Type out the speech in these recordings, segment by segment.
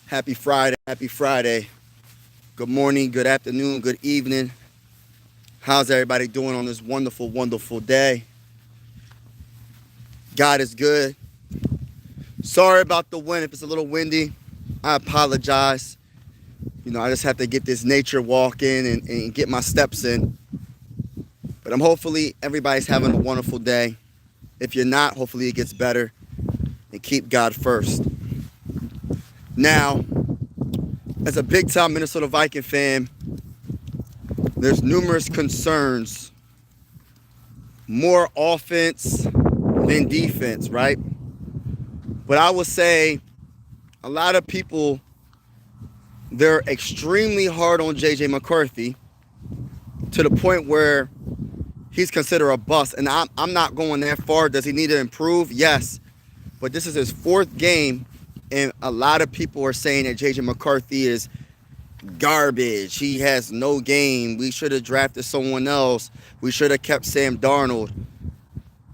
Happy Friday. Happy Friday. Good morning, good afternoon, good evening. How's everybody doing on this wonderful, wonderful day? God is good. Sorry about the wind. If it's a little windy, I apologize. I just have to get this nature walk in and get my steps in. But hopefully everybody's having a wonderful day. If you're not, hopefully it gets better. And keep God first. Now, as a big-time Minnesota Viking fan, there's numerous concerns. More offense than defense, right? But I would say a lot of people, they're extremely hard on JJ McCarthy to the point where he's considered a bust. And I'm not going that far. Does he need to improve? Yes. But this is his fourth game, and a lot of people are saying that JJ McCarthy is garbage. He has no game. We should have drafted someone else. We should have kept Sam Darnold.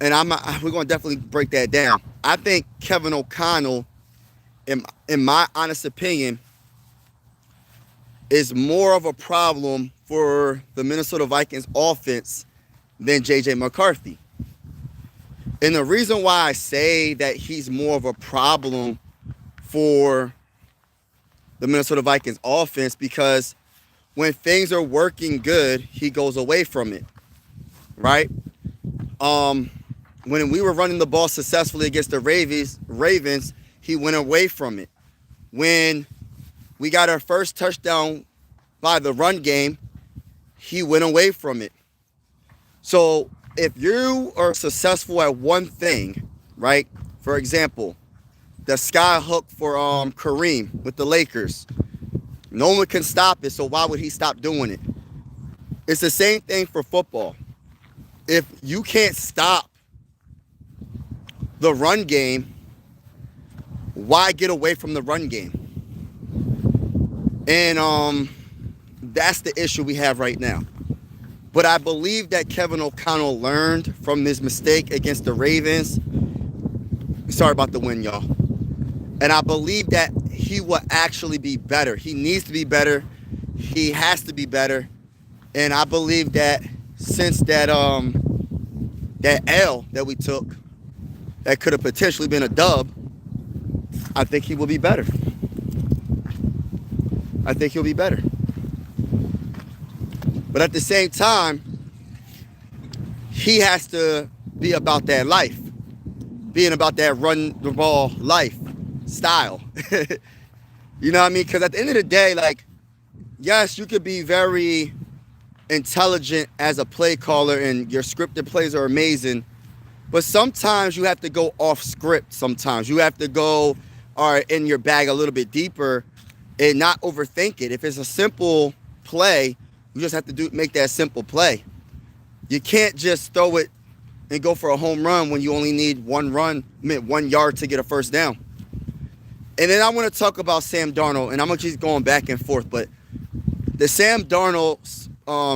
And we're going to definitely break that down. I think Kevin O'Connell, in my honest opinion, is more of a problem for the Minnesota Vikings offense than JJ McCarthy. And the reason why I say that he's more of a problem for the Minnesota Vikings offense, because when things are working good, he goes away from it, right? When we were running the ball successfully against the Ravens, he went away from it. When we got our first touchdown by the run game, he went away from it. So if you are successful at one thing, right? For example, the sky hook for Kareem with the Lakers. No one can stop it, so why would he stop doing it? It's the same thing for football. If you can't stop the run game, why get away from the run game? And that's the issue we have right now. But I believe that Kevin O'Connell learned from his mistake against the Ravens. Sorry about the win, y'all. And I believe that he will actually be better. He needs to be better. He has to be better. And I believe that since that L that we took, that could have potentially been a dub, I think he will be better. I think he'll be better. But at the same time, he has to be about that life. Being about that run the ball life style. You know what I mean? Because at the end of the day, yes, you could be very intelligent as a play caller and your scripted plays are amazing. But sometimes you have to go off script sometimes. You have to go in your bag a little bit deeper and not overthink it. If it's a simple play, you just have to make that simple play. You can't just throw it and go for a home run when you only need 1 yard to get a first down. And then I want to talk about Sam Darnold, and I'm going to keep going back and forth. But the Sam Darnold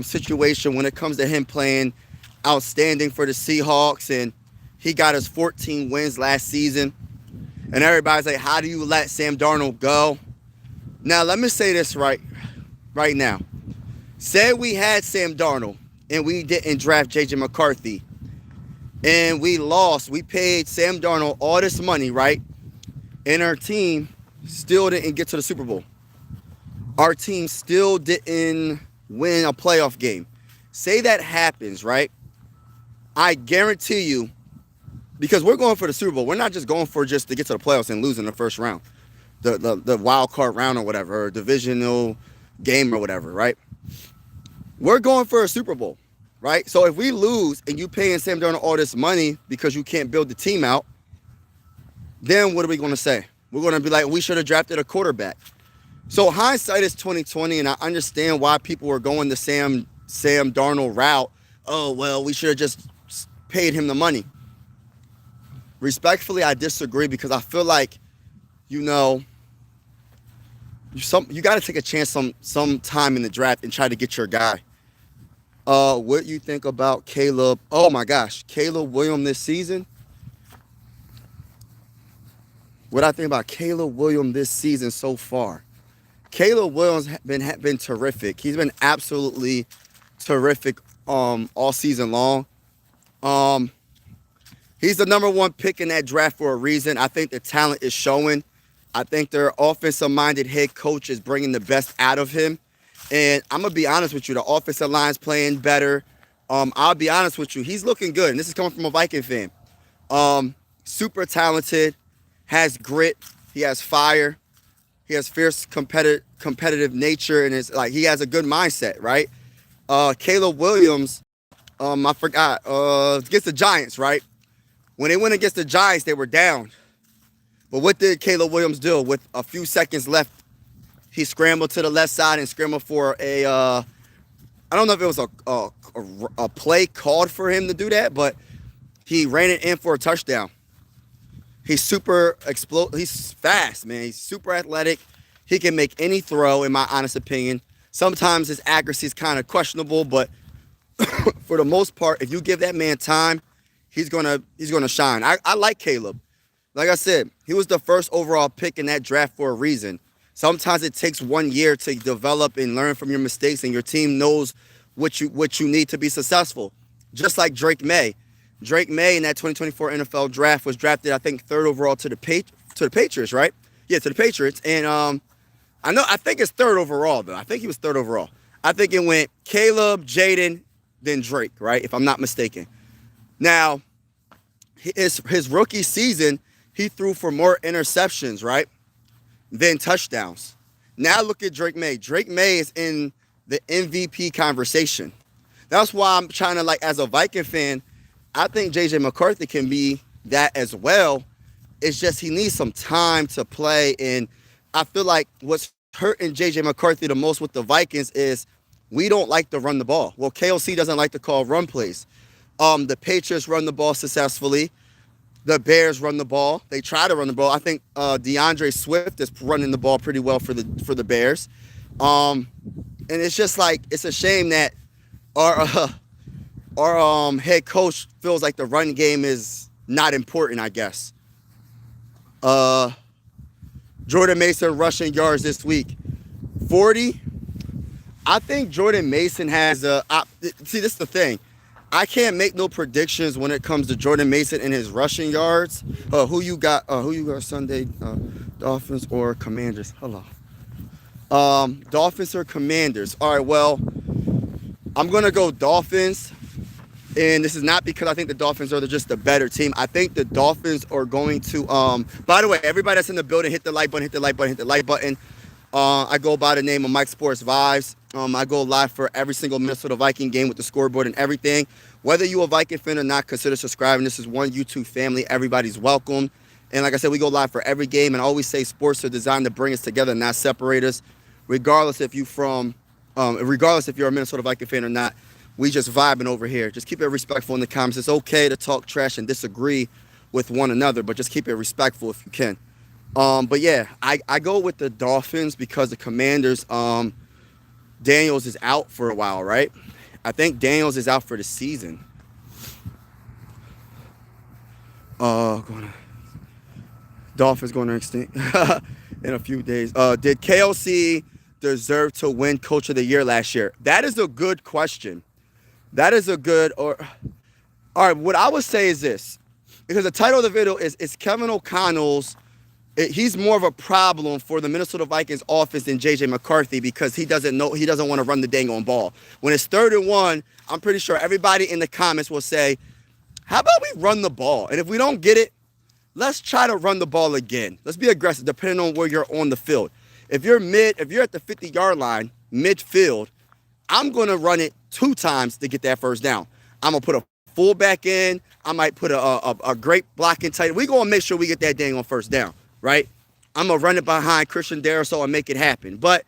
situation, when it comes to him playing outstanding for the Seahawks, and he got his 14 wins last season, and everybody's like, how do you let Sam Darnold go? Now, let me say this right now. Say we had Sam Darnold and we didn't draft JJ McCarthy and we lost. We paid Sam Darnold all this money, right? And our team still didn't get to the Super Bowl. Our team still didn't win a playoff game. Say that happens, right? I guarantee you, because we're going for the Super Bowl. We're not just going for just to get to the playoffs and lose in the first round, the wild card round or whatever, or divisional game or whatever, right? We're going for a Super Bowl, right? So if we lose and you paying Sam Darnold all this money because you can't build the team out, then what are we going to say? We're going to be like, we should have drafted a quarterback. So hindsight is 2020, and I understand why people were going the Sam Darnold route. Oh, well, we should have just paid him the money. Respectfully, I disagree, because I feel like, you got to take a chance some time in the draft and try to get your guy. What you think about Caleb? Oh my gosh, Caleb Williams this season. what I think about Caleb Williams this season so far. Caleb Williams been terrific. He's been absolutely terrific all season long. Um, he's the number one pick in that draft for a reason. I think the talent is showing. I think their offensive-minded head coach is bringing the best out of him. And I'm going to be honest with you, the offensive line's playing better. I'll be honest with you, he's looking good. And this is coming from a Viking fan. Super talented, has grit, he has fire, he has fierce competitive nature, and it's like he has a good mindset, right? Caleb Williams, I forgot, against the Giants, right? When they went against the Giants, they were down. But what did Caleb Williams do? With a few seconds left, he scrambled to the left side and scrambled for I don't know if it was a play called for him to do that, but he ran it in for a touchdown. He's he's fast, man. He's super athletic. He can make any throw, in my honest opinion. Sometimes his accuracy is kind of questionable, but for the most part, if you give that man time, he's gonna shine. I like Caleb. Like I said, he was the first overall pick in that draft for a reason. Sometimes it takes 1 year to develop and learn from your mistakes, and your team knows what you need to be successful. Just like Drake May. Drake May in that 2024 NFL draft was drafted, I think, third overall to the Patriots, right? Yeah, to the Patriots. And I think it's third overall, though. I think he was third overall. I think it went Caleb, Jaden, then Drake, right? If I'm not mistaken. Now, his rookie season, he threw for more interceptions, right, than touchdowns. Now look at Drake May. Drake May is in the MVP conversation. That's why I'm trying to, like, as a Viking fan, I think JJ McCarthy can be that as well. It's just he needs some time to play. And I feel like what's hurting JJ McCarthy the most with the Vikings is we don't like to run the ball. Well, KOC doesn't like to call run plays. The Patriots run the ball successfully. The Bears run the ball. They try to run the ball. I think DeAndre Swift is running the ball pretty well for the Bears. And it's just like, it's a shame that our head coach feels like the run game is not important, I guess. Jordan Mason rushing yards this week, 40. I think Jordan Mason has see, this is the thing. I can't make no predictions when it comes to Jordan Mason and his rushing yards. Who you got Sunday? Dolphins or Commanders? Hello. Dolphins or Commanders? All right, well, I'm going to go Dolphins. And this is not because I think the Dolphins are just the better team. I think the Dolphins are going to, by the way, everybody that's in the building, hit the like button, hit the like button, hit the like button. I go by the name of Mike Sports Vibes. I go live for every single Minnesota Viking game with the scoreboard and everything. Whether you're a Viking fan or not, consider subscribing. This is one YouTube family. Everybody's welcome. And like I said, we go live for every game. And I always say sports are designed to bring us together, not separate us. Regardless if you're a Minnesota Viking fan or not, we just vibing over here. Just keep it respectful in the comments. It's okay to talk trash and disagree with one another, but just keep it respectful if you can. But yeah, I go with the Dolphins because the Commanders, Daniels is out for a while, right? I think Daniels is out for the season. Dolphins going to extinct in a few days. Did KOC deserve to win Coach of the Year last year? That is a good question. All right, what I would say is this, because the title of the video is Kevin O'Connell's. He's more of a problem for the Minnesota Vikings offense than JJ McCarthy because he doesn't want to run the dang on ball. When it's 3rd and 1, I'm pretty sure everybody in the comments will say, how about we run the ball? And if we don't get it, let's try to run the ball again. Let's be aggressive depending on where you're on the field. If you're at the 50-yard line, midfield, I'm going to run it 2 times to get that first down. I'm going to put a fullback in. I might put a great blocking tight. We're going to make sure we get that dang on first down. Right? I'm going to run it behind Christian Darrisaw and make it happen. But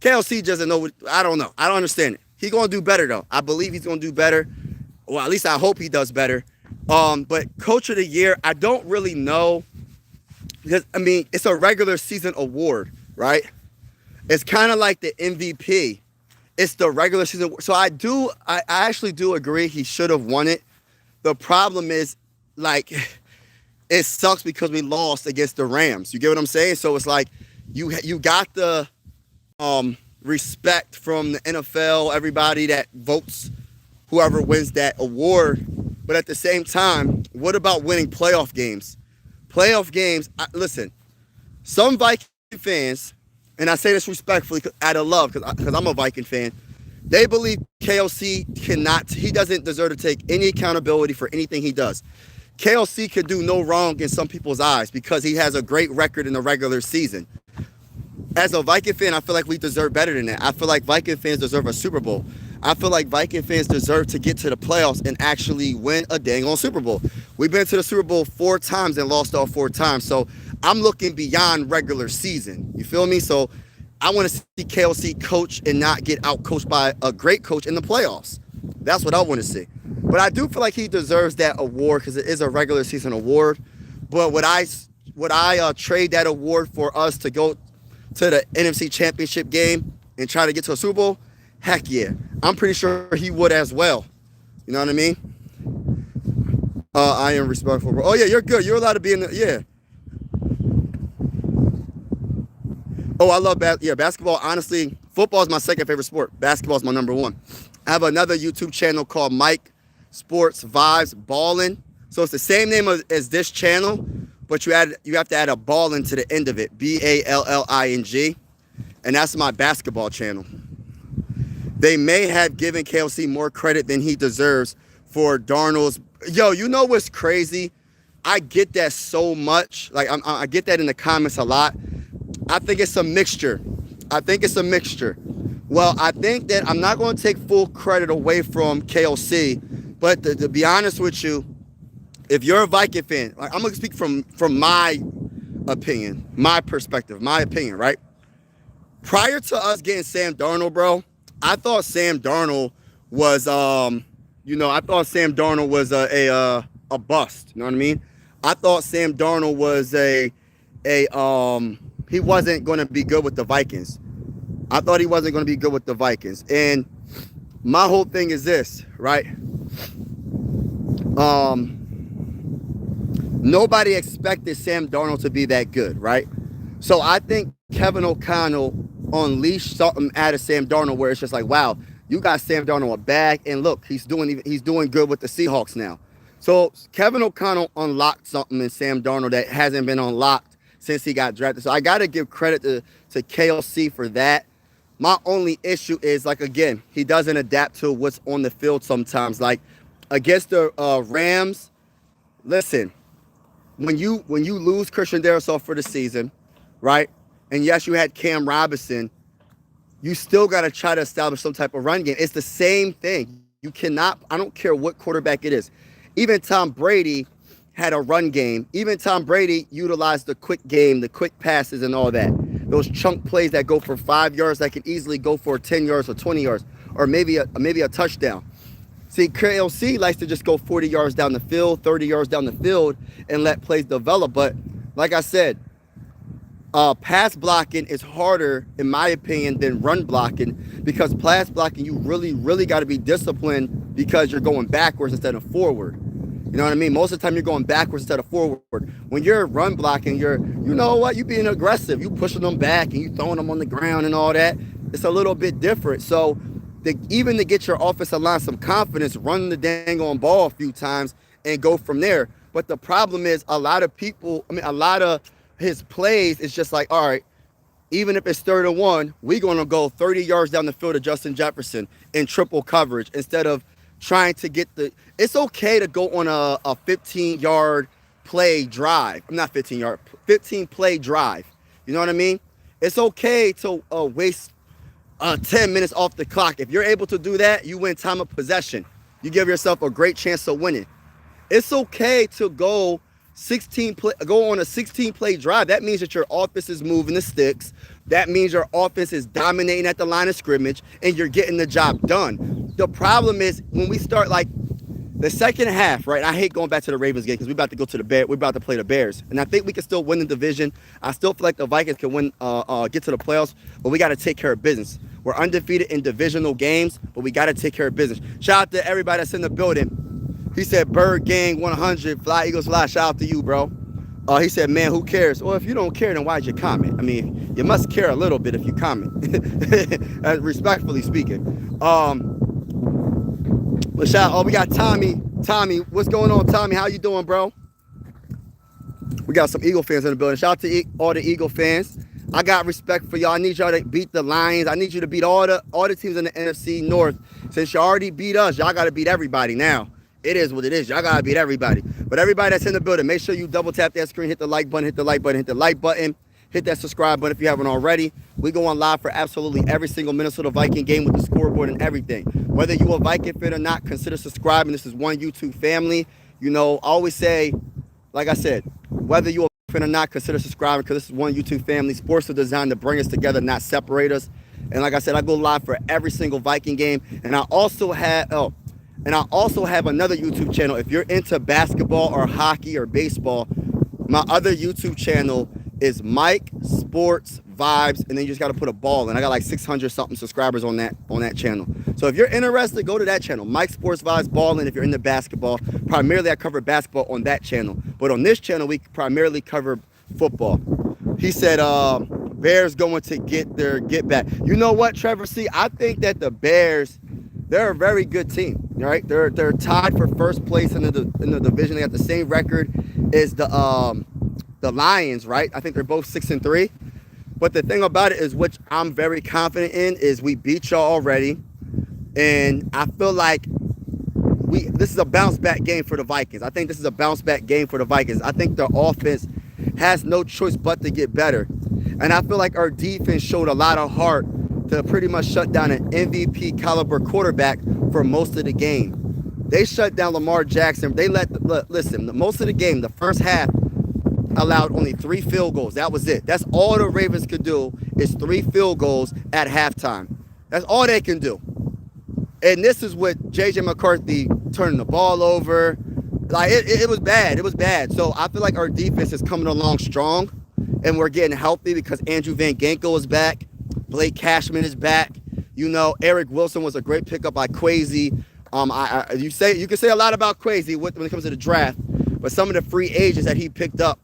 KLC doesn't know. I don't know. I don't understand it. He's going to do better, though. I believe he's going to do better. Well, at least I hope he does better. But Coach of the Year, I don't really know. Because, I mean, it's a regular season award, right? It's kind of like the MVP. It's the regular season. So I actually do agree he should have won it. The problem is, like, it sucks because we lost against the Rams. You get what I'm saying? So it's like you got the respect from the NFL, everybody that votes whoever wins that award. But at the same time, what about winning playoff games? Playoff games, listen, some Viking fans, and I say this respectfully out of love because I'm a Viking fan, they believe KOC he doesn't deserve to take any accountability for anything he does. KOC could do no wrong in some people's eyes because he has a great record in the regular season. As a Viking fan, I feel like we deserve better than that. I feel like Viking fans deserve a Super Bowl. I feel like Viking fans deserve to get to the playoffs and actually win a dang on Super Bowl. We've been to the Super Bowl 4 times and lost all 4 times. So I'm looking beyond regular season. You feel me? So I want to see KOC coach and not get out-coached by a great coach in the playoffs. That's what I want to see. But I do feel like he deserves that award because it is a regular season award. But would I trade that award for us to go to the NFC Championship game and try to get to a Super Bowl? Heck yeah. I'm pretty sure he would as well. You know what I mean? I am respectful, bro. Oh, yeah, you're good. You're allowed to be in the... Yeah. Oh, I love basketball. Honestly, football is my second favorite sport. Basketball is my number one. I have another YouTube channel called Mike Sports Vibes Ballin'. So it's the same name as this channel, but you have to add a ballin' to the end of it. BALLING. And that's my basketball channel. They may have given KOC more credit than he deserves for Darnold's. Yo, you know what's crazy? I get that so much. Like, I get that in the comments a lot. I think it's a mixture. Well, I think that I'm not going to take full credit away from KOC, but to be honest with you, if you're a Viking fan, like, I'm going to speak from my opinion, my perspective, my opinion, right? Prior to us getting Sam Darnold, bro, I thought Sam Darnold was, a bust. You know what I mean? I thought Sam Darnold was he wasn't going to be good with the Vikings. I thought he wasn't going to be good with the Vikings. And my whole thing is this, right? Nobody expected Sam Darnold to be that good, right? So I think Kevin O'Connell unleashed something out of Sam Darnold where it's just like, wow, you got Sam Darnold a bag, and look, he's doing good with the Seahawks now. So Kevin O'Connell unlocked something in Sam Darnold that hasn't been unlocked since he got drafted. So I got to give credit to KOC for that. My only issue is, like, again, he doesn't adapt to what's on the field sometimes. Like, against the Rams, listen, when you lose Christian Darrisaw for the season, right? And yes, you had Cam Robinson, you still got to try to establish some type of run game. It's the same thing. You cannot, I don't care what quarterback it is. Even Tom Brady had a run game. Even Tom Brady utilized the quick game, the quick passes and all that. Those chunk plays that go for 5 yards that can easily go for 10 yards or 20 yards or maybe a touchdown. See, KOC likes to just go 40 yards down the field, 30 yards down the field and let plays develop. But like I said, pass blocking is harder, in my opinion, than run blocking, because pass blocking, you really, really got to be disciplined because you're going backwards instead of forward. You know what I mean? Most of the time you're going backwards instead of forward. When you're run blocking, you know what? You're being aggressive. You pushing them back and you throwing them on the ground and all that. It's a little bit different. So even to get your offensive line some confidence, run the dang on ball a few times and go from there. But the problem is a lot of his plays is just like, all right, even if it's 3rd and 1, we're going to go 30 yards down the field to Justin Jefferson in triple coverage instead of trying to get it's okay to go on a 15-yard play drive. 15 play drive. You know what I mean? It's okay to waste 10 minutes off the clock. If you're able to do that, you win time of possession. You give yourself a great chance of winning. It's okay to go on a 16-play drive. That means that your offense is moving the sticks. That means your offense is dominating at the line of scrimmage and you're getting the job done. The problem is when we start, like, the second half, right? I hate going back to the Ravens game because we're about to go to the Bears. We're about to play the Bears. And I think we can still win the division. I still feel like the Vikings can win, get to the playoffs, but we got to take care of business. We're undefeated in divisional games, but we got to take care of business. Shout out to everybody that's in the building. He said, Bird Gang 100, Fly Eagles Fly. Shout out to you, bro. He said, man, who cares? Well, if you don't care, then why'd you comment? I mean, you must care a little bit if you comment. Respectfully speaking. But shout out, we got Tommy. Tommy, what's going on, Tommy? How you doing, bro? We got some Eagle fans in the building. Shout out to all the Eagle fans. I got respect for y'all. I need y'all to beat the Lions. I need you to beat all the teams in the NFC North. Since you already beat us, y'all got to beat everybody now. It is what it is. Y'all got to beat everybody. But everybody that's in the building, make sure you double tap that screen, hit the like button, hit the like button, hit the like button, hit that subscribe button if you haven't already. We go on live for absolutely every single Minnesota Viking game with the scoreboard and everything. Whether you a Viking fan or not, consider subscribing. This is one YouTube family. You know, I always say, like I said, whether you a fan or not, consider subscribing because this is one YouTube family. Sports are designed to bring us together, not separate us. And like I said, I go live for every single Viking game. And I also have another YouTube channel. If you're into basketball or hockey or baseball, my other YouTube channel is Mike Sports Vibes, and then you just got to put a ball in. I got like 600 something subscribers on that channel. So if you're interested, go to that channel, Mike Sports Vibes Ball in. If you're into basketball, primarily I cover basketball on that channel, but on this channel we primarily cover football. He said Bears going to get back. You know what, Trevor? See, I think that the Bears, they're a very good team, right? They're tied for first place in the division. They got the same record as the Lions, right? I think they're both 6-3. But the thing about it is, which I'm very confident in, is we beat y'all already, and I feel like this is a bounce back game for the Vikings. I think this is a bounce back game for the Vikings. I think their offense has no choice but to get better, and I feel like our defense showed a lot of heart to pretty much shut down an MVP caliber quarterback for most of the game. They shut down Lamar Jackson. They listen, most of the game, the first half, allowed only 3 field goals. That was it. That's all the Ravens could do is 3 field goals at halftime. That's all they can do. And this is what JJ McCarthy turning the ball over. Like it was bad. It was bad. So I feel like our defense is coming along strong, and we're getting healthy because Andrew Van Ginkel is back. Blake Cashman is back. You know, Eric Wilson was a great pickup by Kwesi. You can say a lot about Kwesi when it comes to the draft, but some of the free agents that he picked up,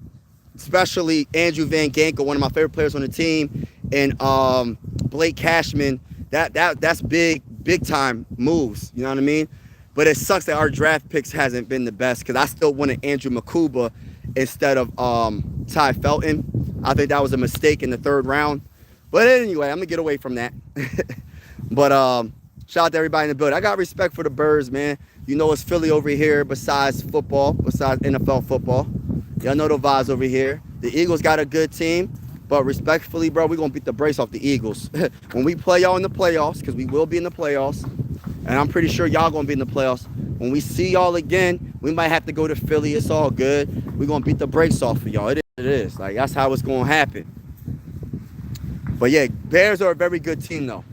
especially Andrew Van Ginkel, one of my favorite players on the team, and Blake Cashman, that's big time moves. You know what I mean? But it sucks that our draft picks hasn't been the best because I still wanted Andrew Makuba instead of Ty Felton. I think that was a mistake in the 3rd round. But anyway, I'm gonna get away from that. But shout out to everybody in the building. I got respect for the Birds, man. You know it's Philly over here besides football, besides NFL football. Y'all know the vibes over here. The Eagles got a good team, but respectfully, bro, we're going to beat the brakes off the Eagles. When we play y'all in the playoffs, because we will be in the playoffs, and I'm pretty sure y'all going to be in the playoffs. When we see y'all again, we might have to go to Philly. It's all good. We're going to beat the brakes off of y'all. It is. Like, that's how it's going to happen. But, yeah, Bears are a very good team, though.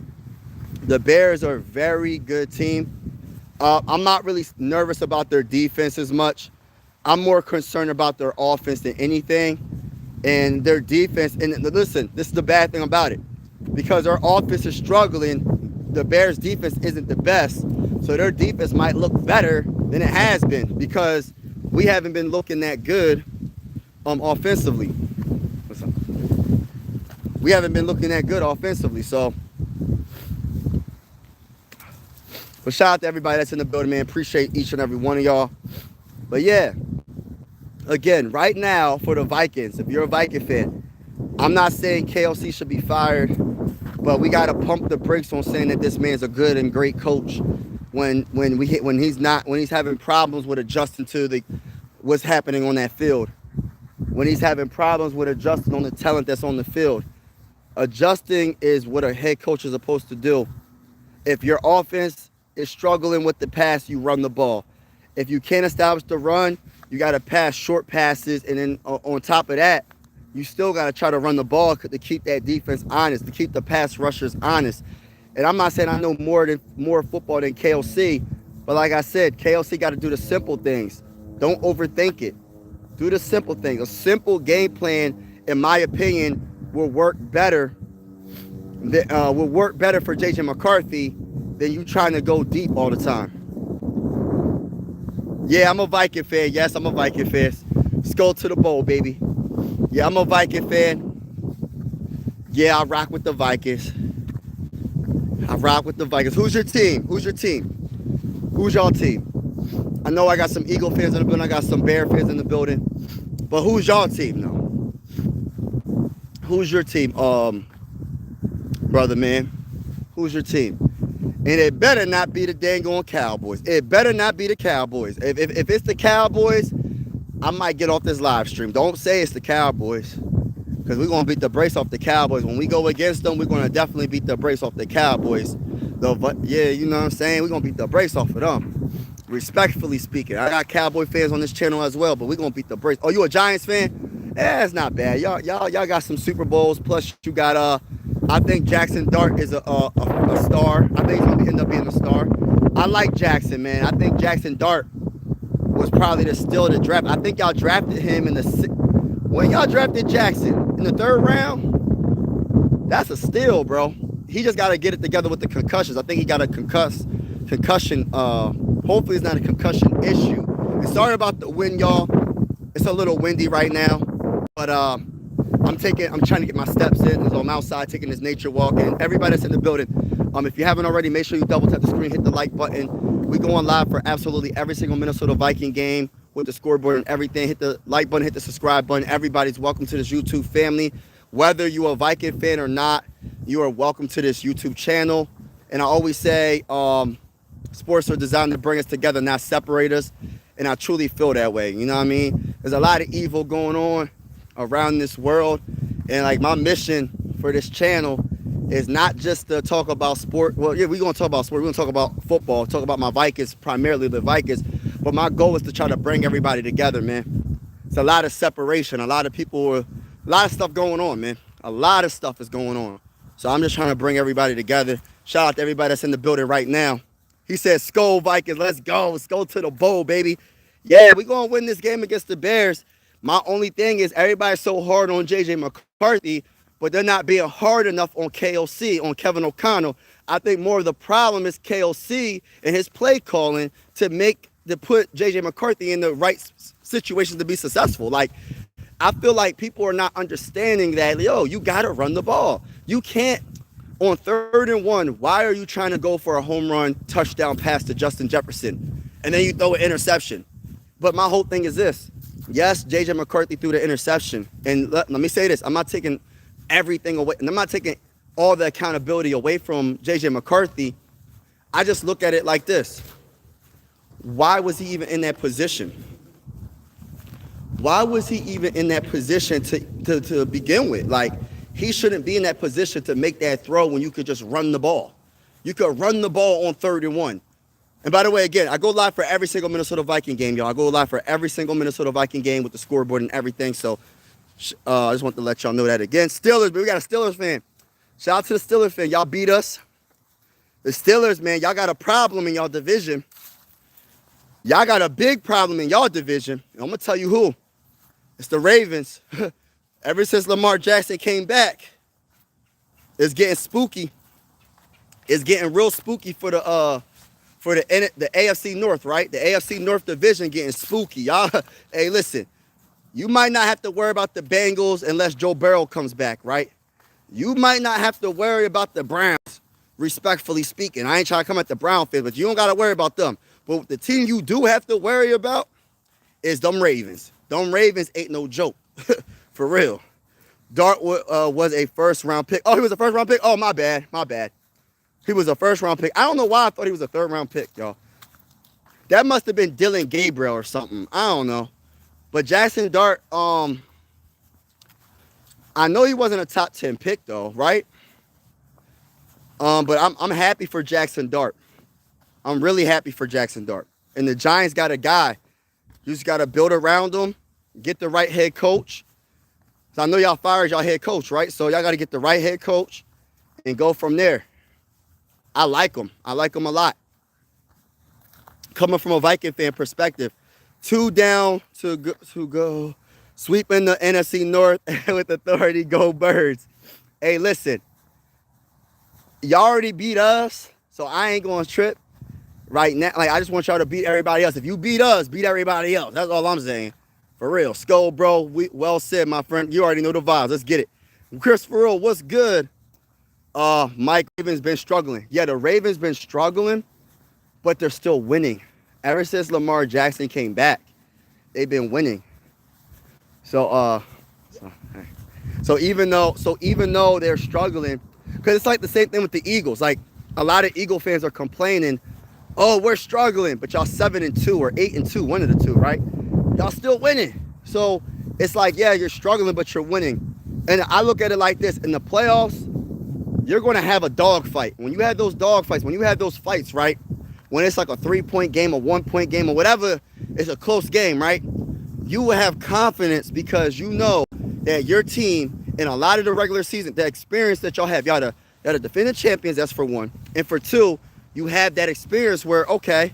The Bears are a very good team. I'm not really nervous about their defense as much. I'm more concerned about their offense than anything, and their defense. And listen, this is the bad thing about it. Because our offense is struggling, the Bears' defense isn't the best. So their defense might look better than it has been because we haven't been looking that good offensively. What's up? We haven't been looking that good offensively. So, but shout out to everybody that's in the building, man. Appreciate each and every one of y'all. But yeah, again, right now for the Vikings, if you're a Viking fan, I'm not saying KLC should be fired, but we got to pump the brakes on saying that this man's a good and great coach when he's having problems with adjusting to what's happening on that field. When he's having problems with adjusting on the talent that's on the field. Adjusting is what a head coach is supposed to do. If your offense is struggling with the pass, you run the ball. If you can't establish the run, you got to pass short passes. And then on top of that, you still got to try to run the ball to keep that defense honest, to keep the pass rushers honest. And I'm not saying I know more football than KLC, but like I said, KLC got to do the simple things. Don't overthink it. Do the simple things. A simple game plan, in my opinion, will work better for JJ McCarthy than you trying to go deep all the time. Yeah, I'm a Viking fan. Yes, I'm a Viking fan. Let's go to the bowl, baby. Yeah, I'm a Viking fan. Yeah, I rock with the Vikings. I rock with the Vikings. Who's your team? Who's your team? Who's y'all team? I know I got some Eagle fans in the building. I got some Bear fans in the building. But who's y'all team, though? Who's your team, brother, man? Who's your team? And it better not be the dang on Cowboys. It better not be the Cowboys. If it's the Cowboys, I might get off this live stream. Don't say it's the Cowboys, because we're going to beat the brace off the Cowboys. When we go against them, we're going to definitely beat the brace off the Cowboys. Yeah, you know what I'm saying? We're going to beat the brace off of them. Respectfully speaking. I got Cowboy fans on this channel as well, but we're going to beat the brace. Oh, you a Giants fan? Yeah, it's not bad. Y'all got some Super Bowls. Plus, you got, I think Jackson Dart is a star. I think he's going to end up being a star. I like Jackson, man. I think Jackson Dart was probably the steal of the draft. I think y'all drafted him in when y'all drafted Jackson in the 3rd round, that's a steal, bro. He just got to get it together with the concussions. I think he got a concussion. Hopefully it's not a concussion issue. And sorry about the wind, y'all. It's a little windy right now, but I'm trying to get my steps in. So I'm outside taking this nature walk. And everybody that's in the building, if you haven't already, make sure you double tap the screen, hit the like button. We go on live for absolutely every single Minnesota Viking game with the scoreboard and everything. Hit the like button, hit the subscribe button. Everybody's welcome to this YouTube family. Whether you're a Viking fan or not, you are welcome to this YouTube channel. And I always say, sports are designed to bring us together, not separate us. And I truly feel that way. You know what I mean? There's a lot of evil going on around this world. And like my mission for this channel is not just to talk about sport. Well, yeah, we're going to talk about sport. We're going to talk about football, talk about my Vikings, primarily the Vikings. But my goal is to try to bring everybody together, man. It's a lot of separation. A lot of stuff going on, man. A lot of stuff is going on. So I'm just trying to bring everybody together. Shout out to everybody that's in the building right now. He said, Skull Vikings, let's go. Let's go to the bowl, baby. Yeah, we're going to win this game against the Bears. My only thing is everybody's so hard on JJ McCarthy, but they're not being hard enough on KOC, on Kevin O'Connell. I think more of the problem is KOC and his play calling to put JJ McCarthy in the right situations to be successful. Like, I feel like people are not understanding that, yo, you got to run the ball. You can't. On 3rd and 1, why are you trying to go for a home run touchdown pass to Justin Jefferson? And then you throw an interception. But my whole thing is this. Yes, JJ McCarthy threw the interception. And let me say this. I'm not taking everything away. And I'm not taking all the accountability away from JJ McCarthy. I just look at it like this. Why was he even in that position? Why was he even in that position to begin with? Like, he shouldn't be in that position to make that throw when you could just run the ball. You could run the ball on 3rd and 1. And by the way, again, I go live for every single Minnesota Viking game, y'all. I go live for every single Minnesota Viking game with the scoreboard and everything. So I just want to let y'all know that again. Steelers, but we got a Steelers fan. Shout out to the Steelers fan. Y'all beat us. The Steelers, man, y'all got a problem in y'all division. Y'all got a big problem in y'all division. And I'm going to tell you who. It's the Ravens. Ever since Lamar Jackson came back, it's getting spooky. It's getting real spooky for the AFC North, right? The AFC North division getting spooky. Y'all, hey, listen, you might not have to worry about the Bengals unless Joe Burrow comes back, right? You might not have to worry about the Browns, respectfully speaking. I ain't trying to come at the Brown fans, but you don't got to worry about them. But the team you do have to worry about is them Ravens. Them Ravens ain't no joke. For real. Dart was a 1st-round pick. Oh, he was a 1st-round pick? Oh, my bad. My bad. He was a 1st-round pick. I don't know why I thought he was a 3rd-round pick, y'all. That must have been Dylan Gabriel or something. I don't know. But Jackson Dart, I know he wasn't a top 10 pick, though, right? But I'm happy for Jackson Dart. I'm really happy for Jackson Dart. And the Giants got a guy. You just got to build around him, get the right head coach. So I know y'all fired y'all head coach, right? So y'all got to get the right head coach and go from there. I like him. I like him a lot. Coming from a Viking fan perspective, 2 down to go. Sweeping the NFC North with authority, go Birds. Hey, listen. Y'all already beat us, so I ain't going to trip. right now. Like, I just want y'all to beat everybody else. If you beat us, beat everybody else. That's all I'm saying. For real. Skull, bro. Well said, my friend. You already know the vibes. Let's get it. Chris, for real, what's good? Mike Ravens been struggling. Yeah, the Ravens been struggling, but they're still winning. Ever since Lamar Jackson came back, they've been winning. So even though they're struggling, because it's like the same thing with the Eagles. Like, a lot of Eagle fans are complaining, oh, we're struggling, but y'all 7-2 or 8-2, one of the two, right? Y'all still winning. So it's like, yeah, you're struggling, but you're winning. And I look at it like this: in the playoffs, you're going to have a dog fight. When you have those dog fights, when you have those fights, right? When it's like a 3-point game, a 1-point game, or whatever, it's a close game, right? You will have confidence because you know that your team, in a lot of the regular season, the experience that y'all have, y'all the defending champions, that's for one. And for two, you have that experience where, okay,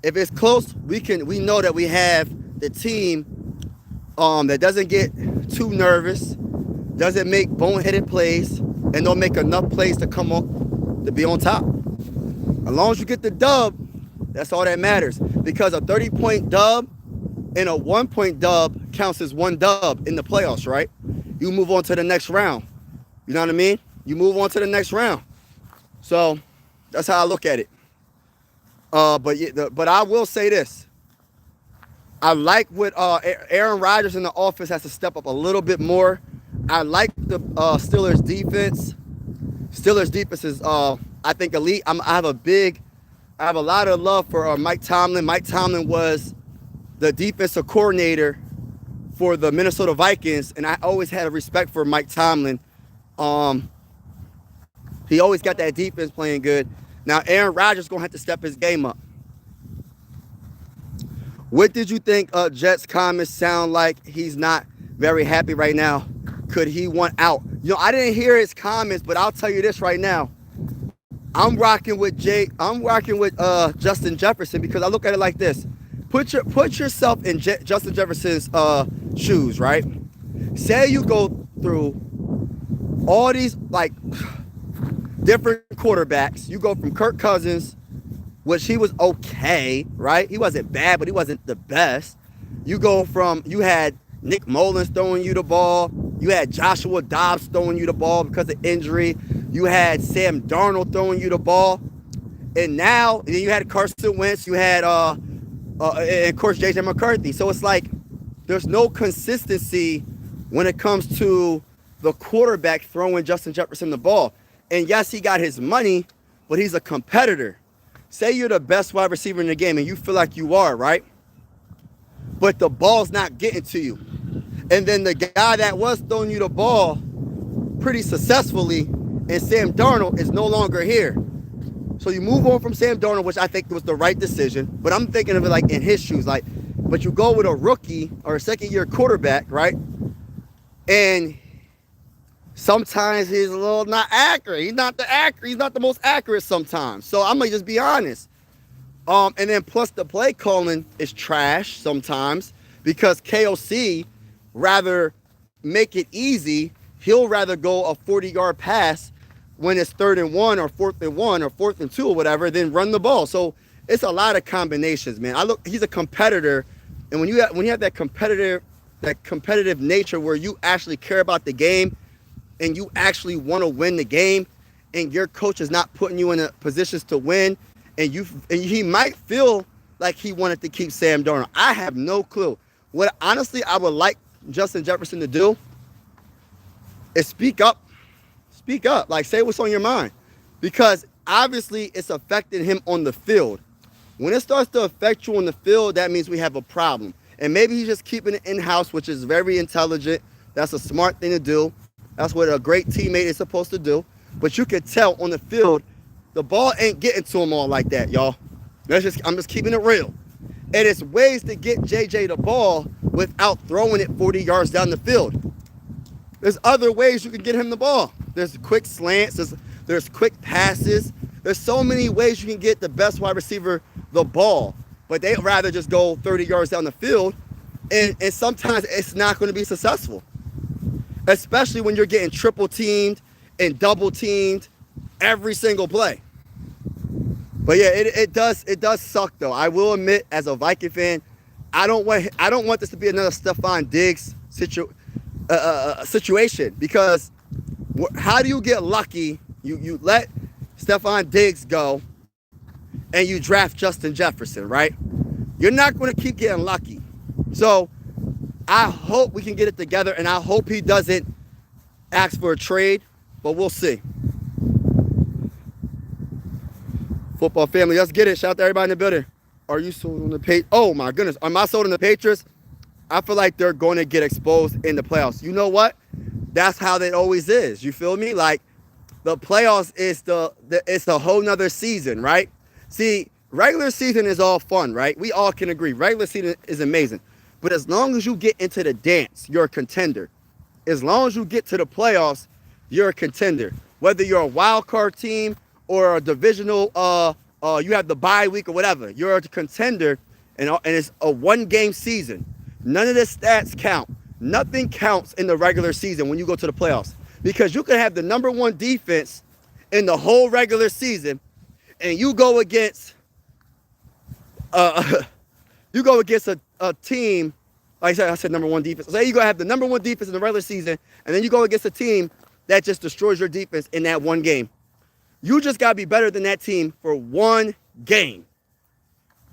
if it's close, we know that we have the team that doesn't get too nervous, doesn't make boneheaded plays, and don't make enough plays to come on to be on top. As long as you get the dub, that's all that matters. Because a 30-point dub and a 1-point dub counts as one dub in the playoffs, right? You move on to the next round. You know what I mean? You move on to the next round. So that's how I look at it. But I will say this. I like what Aaron Rodgers in the offense has to step up a little bit more. I like the Steelers defense. Steelers defense is, I think, elite. I have a lot of love for Mike Tomlin. Mike Tomlin was the defensive coordinator for the Minnesota Vikings, and I always had a respect for Mike Tomlin. He always got that defense playing good. Now, Aaron Rodgers going to have to step his game up. What did you think Jets' comments sound like? He's not very happy right now. Could he want out? You know, I didn't hear his comments, but I'll tell you this right now. I'm rocking with Justin Jefferson because I look at it like this. Put yourself in Justin Jefferson's shoes, right? Say you go through all these like different quarterbacks. You go from Kirk Cousins, which he was okay, right? He wasn't bad, but he wasn't the best. You had Nick Mullins throwing you the ball. You had Joshua Dobbs throwing you the ball because of injury. You had Sam Darnold throwing you the ball. And now, and then you had Carson Wentz. You had, and of course, JJ McCarthy. So it's like there's no consistency when it comes to the quarterback throwing Justin Jefferson the ball. And yes, he got his money, but he's a competitor. Say you're the best wide receiver in the game, and you feel like you are, right? But the ball's not getting to you. And then the guy that was throwing you the ball pretty successfully, and Sam Darnold, is no longer here. So you move on from Sam Darnold, which I think was the right decision. But I'm thinking of it like in his shoes. But you go with a rookie or a second-year quarterback, right? And sometimes he's a little not accurate. He's not the most accurate sometimes. So I'm going to just be honest. And then plus the play calling is trash sometimes because KOC rather make it easy. He'll rather go a 40-yard pass when it's 3rd and 1 or 4th and 1 or 4th and 2 or whatever, then run the ball. So it's a lot of combinations, man. He's a competitor, and when you have that competitive nature where you actually care about the game and you actually want to win the game, and your coach is not putting you in a positions to win, and he might feel like he wanted to keep Sam Darnold. I have no clue. What honestly I would like Justin Jefferson to do is speak up. Speak up. Like, say what's on your mind. Because obviously it's affecting him on the field. When it starts to affect you on the field, that means we have a problem. And maybe he's just keeping it in-house, which is very intelligent. That's a smart thing to do. That's what a great teammate is supposed to do. But you can tell on the field, the ball ain't getting to him all like that, y'all. I'm just keeping it real. And it's ways to get JJ the ball without throwing it 40 yards down the field. There's other ways you can get him the ball. There's quick slants. There's quick passes. There's so many ways you can get the best wide receiver the ball. But they'd rather just go 30 yards down the field. And sometimes it's not going to be successful. Especially when you're getting triple teamed and double teamed every single play. But yeah, it does suck though. I will admit, as a Viking fan, I don't want this to be another Stephon Diggs situation, because how do you get lucky? You let Stephon Diggs go and you draft Justin Jefferson, right? You're not going to keep getting lucky. So I hope we can get it together, and I hope he doesn't ask for a trade, but we'll see. Football family, let's get it. Shout out to everybody in the building. Are you sold on the Patriots? Oh my goodness. Am I sold on the Patriots? I feel like they're going to get exposed in the playoffs. You know what? That's how it always is. You feel me? Like, the playoffs is it's a whole nother season, right? See, regular season is all fun, right? We all can agree. Regular season is amazing. But as long as you get into the dance, you're a contender. As long as you get to the playoffs, you're a contender. Whether you're a wild card team or a divisional, you have the bye week or whatever, you're a contender, and it's a one-game season. None of the stats count. Nothing counts in the regular season when you go to the playoffs, because you can have the number one defense in the whole regular season, and you go against a team. Like I said number one defense. Say you go have the number one defense in the regular season, and then you go against a team that just destroys your defense in that one game. You just got to be better than that team for one game.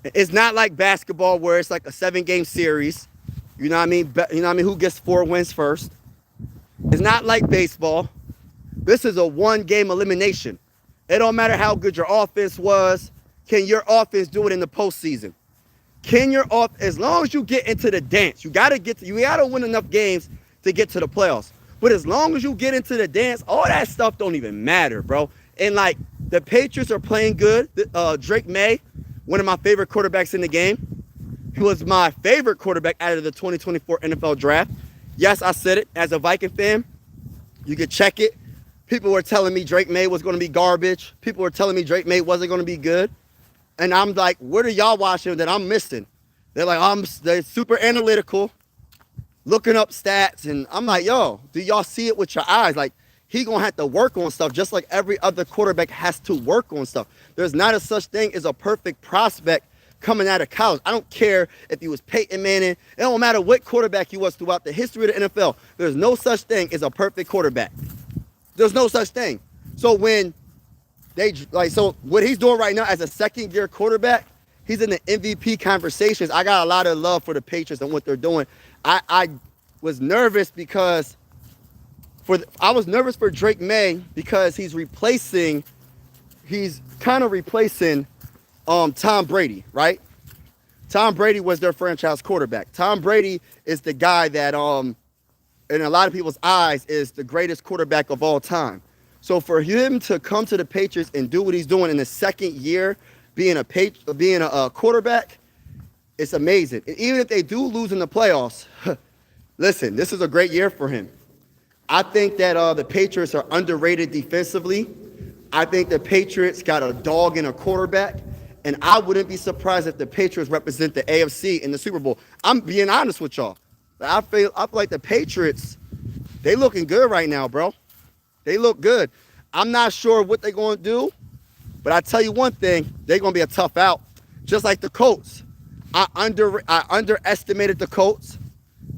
It's not like basketball where it's like a 7-game series. You know what I mean? Who gets 4 wins first? It's not like baseball. This is a one-game elimination. It don't matter how good your offense was. Can your offense do it in the postseason? As long as you get into the dance, you gotta win enough games to get to the playoffs. But as long as you get into the dance, all that stuff don't even matter, bro. And like, the Patriots are playing good. Drake May, one of my favorite quarterbacks in the game. He was my favorite quarterback out of the 2024 NFL draft. Yes, I said it. As a Viking fan, you could check it. People were telling me Drake May was going to be garbage. People were telling me Drake May wasn't going to be good. And I'm like, what are y'all watching that I'm missing? They're like, they're super analytical, looking up stats. And I'm like, yo, do y'all see it with your eyes? Like, he going to have to work on stuff just like every other quarterback has to work on stuff. There's not a such thing as a perfect prospect coming out of college. I don't care if he was Peyton Manning. It don't matter what quarterback he was throughout the history of the NFL. There's no such thing as a perfect quarterback. There's no such thing. So what he's doing right now as a second-year quarterback, he's in the MVP conversations. I got a lot of love for the Patriots and what they're doing. I was nervous because for Drake May, because he's kind of replacing Tom Brady, right? Tom Brady was their franchise quarterback. Tom Brady is the guy that, in a lot of people's eyes, is the greatest quarterback of all time. So for him to come to the Patriots and do what he's doing in the second year, being a quarterback, it's amazing. And even if they do lose in the playoffs, listen, this is a great year for him. I think that the Patriots are underrated defensively. I think the Patriots got a dog in a quarterback. And I wouldn't be surprised if the Patriots represent the AFC in the Super Bowl. I'm being honest with y'all. I feel like the Patriots, they looking good right now, bro. They look good. I'm not sure what they're going to do, but I tell you one thing, they're going to be a tough out. Just like the Colts. I underestimated the Colts.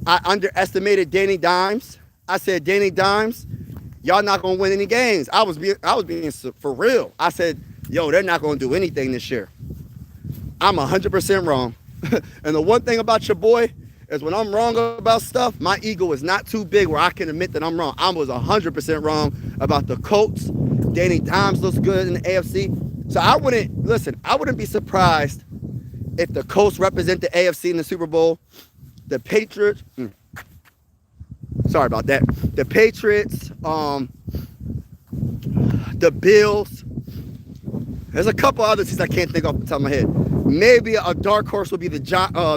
I underestimated Danny Dimes. I said, Danny Dimes, y'all not going to win any games. I was being for real. I said, yo, they're not going to do anything this year. I'm 100% wrong. And the one thing about your boy is when I'm wrong about stuff, my ego is not too big where I can admit that I'm wrong. I was 100% wrong about the Colts. Danny Dimes looks good in the AFC. So I wouldn't be surprised if the Colts represent the AFC in the Super Bowl. The Patriots, sorry about that. The Patriots, the Bills. There's a couple other teams I can't think off the top of my head. Maybe a dark horse would be the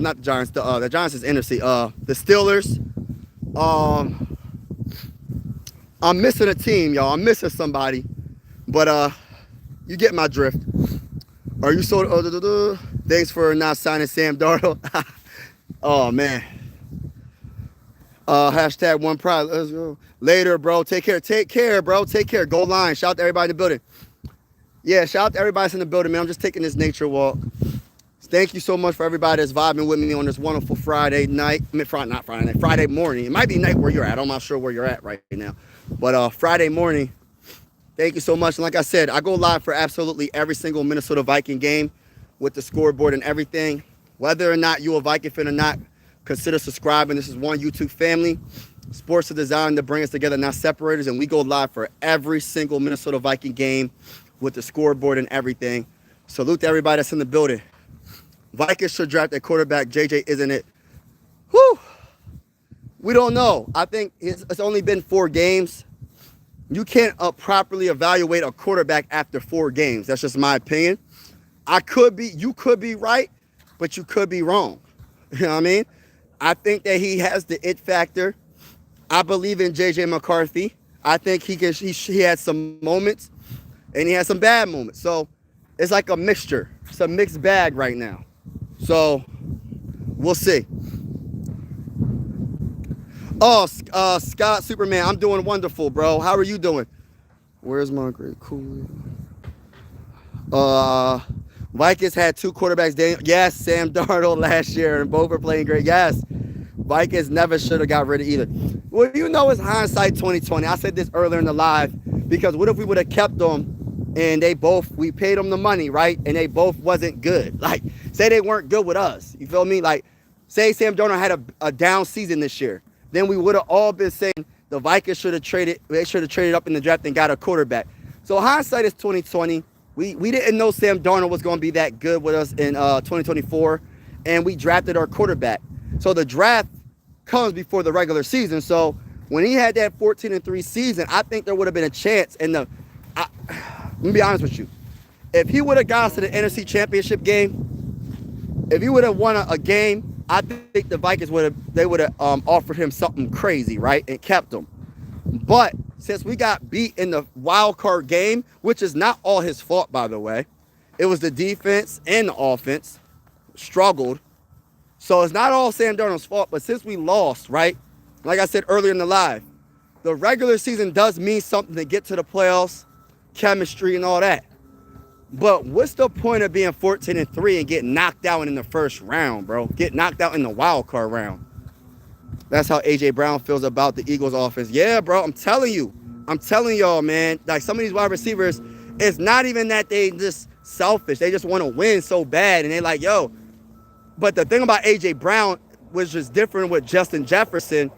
not the Giants. The Giants is NFC. The Steelers. I'm missing a team, y'all. I'm missing somebody, but you get my drift. Are you so? Thanks for not signing Sam Darnold. Oh man. Hashtag one pride. Let's go. Later, bro. Take care. Take care, bro. Take care. Go line. Shout out to everybody in the building. Yeah, shout out to everybody that's in the building, man. I'm just taking this nature walk. Thank you so much for everybody that's vibing with me on this wonderful Friday night. I mean, not Friday night, Friday morning. It might be night where you're at. I'm not sure where you're at right now. But Friday morning, thank you so much. And like I said, I go live for absolutely every single Minnesota Viking game with the scoreboard and everything. Whether or not you're a Viking fan or not, consider subscribing. This is one YouTube family. Sports are designed to bring us together, not separate us. And we go live for every single Minnesota Viking game with the scoreboard and everything. Salute to everybody that's in the building. Vikings should draft a quarterback. JJ, isn't it? Whew. We don't know. I think it's only been 4 games. You can't properly evaluate a quarterback after 4 games. That's just my opinion. You could be right, but you could be wrong. You know what I mean? I think that he has the it factor. I believe in JJ McCarthy. I think he had some moments and he had some bad moments. So it's like a mixture. It's a mixed bag right now. So we'll see. Oh, Scott Superman, I'm doing wonderful, bro. How are you doing? Where's my great cool? Vikings had 2 quarterbacks. Yes, Sam Darnold last year, and both were playing great. Yes, Vikings never should have got rid of either. Well, you know, it's hindsight 2020. I said this earlier in the live because what if we would have kept them and we paid them the money, right? And they both wasn't good. Like, say they weren't good with us. You feel me? Like, say Sam Darnold had a down season this year. Then we would have all been saying the Vikings should have traded. They should have traded up in the draft and got a quarterback. So hindsight is 2020. We didn't know Sam Darnold was going to be that good with us in 2024, and we drafted our quarterback. So the draft comes before the regular season. So when he had that 14-3 season, I think there would have been a chance. And let me be honest with you. If he would have got us to the NFC Championship game, if he would have won a game, I think the Vikings would have offered him something crazy, right, and kept him. But since we got beat in the wild card game, which is not all his fault, by the way, it was the defense and the offense struggled. So it's not all Sam Darnold's fault. But since we lost, right, like I said earlier in the live, the regular season does mean something to get to the playoffs, chemistry and all that. But what's the point of being 14-3 and getting knocked out in the first round, bro? Get knocked out in the wild card round. That's how A.J. Brown feels about the Eagles offense. Yeah, bro, I'm telling y'all, man. Like, some of these wide receivers, it's not even that they just selfish. They just want to win so bad. And they're like, yo. But the thing about A.J. Brown, which is different with Justin Jefferson,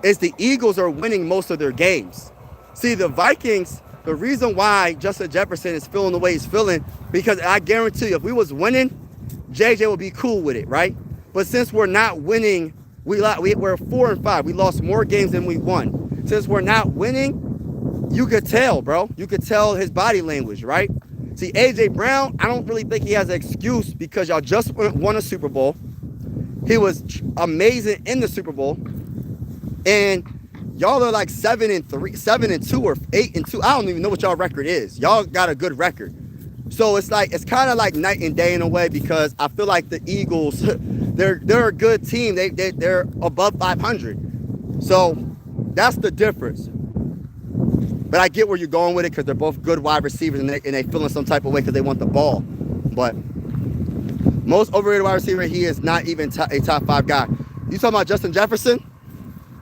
is the Eagles are winning most of their games. See, the Vikings, the reason why Justin Jefferson is feeling the way he's feeling, because I guarantee you, if we was winning, JJ would be cool with it, right? But since we're not winning, we're 4-5. We lost more games than we won. Since we're not winning, you could tell, bro. You could tell his body language, right? See, A.J. Brown, I don't really think he has an excuse because y'all just won a Super Bowl. He was amazing in the Super Bowl. And y'all are like 7-2 or 8-2. I don't even know what y'all record is. Y'all got a good record. So it's kind of like night and day in a way, because I feel like the Eagles, they're a good team. They're above 500. So that's the difference. But I get where you're going with it, because they're both good wide receivers and they feel in some type of way because they want the ball. But most overrated wide receiver, he is not even a top 5 guy. You talking about Justin Jefferson?